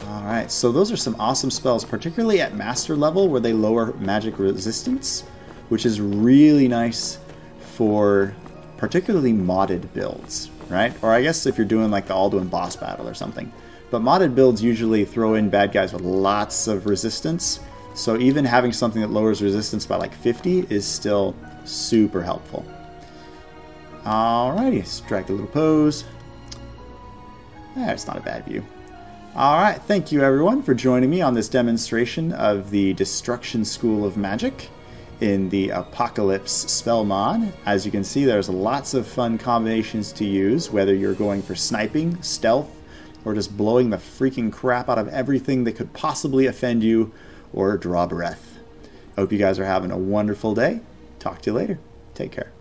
Alright, so those are some awesome spells, particularly at master level where they lower magic resistance, which is really nice for particularly modded builds, right? Or I guess if you're doing like the Alduin boss battle or something. But modded builds usually throw in bad guys with lots of resistance. So even having something that lowers resistance by like 50 is still super helpful. Alrighty, strike the little pose. That's not a bad view. Alright, thank you everyone for joining me on this demonstration of the Destruction School of Magic in the Apocalypse spell mod. As you can see, there's lots of fun combinations to use, whether you're going for sniping, stealth, or just blowing the freaking crap out of everything that could possibly offend you or draw breath. Hope you guys are having a wonderful day. Talk to you later. Take care.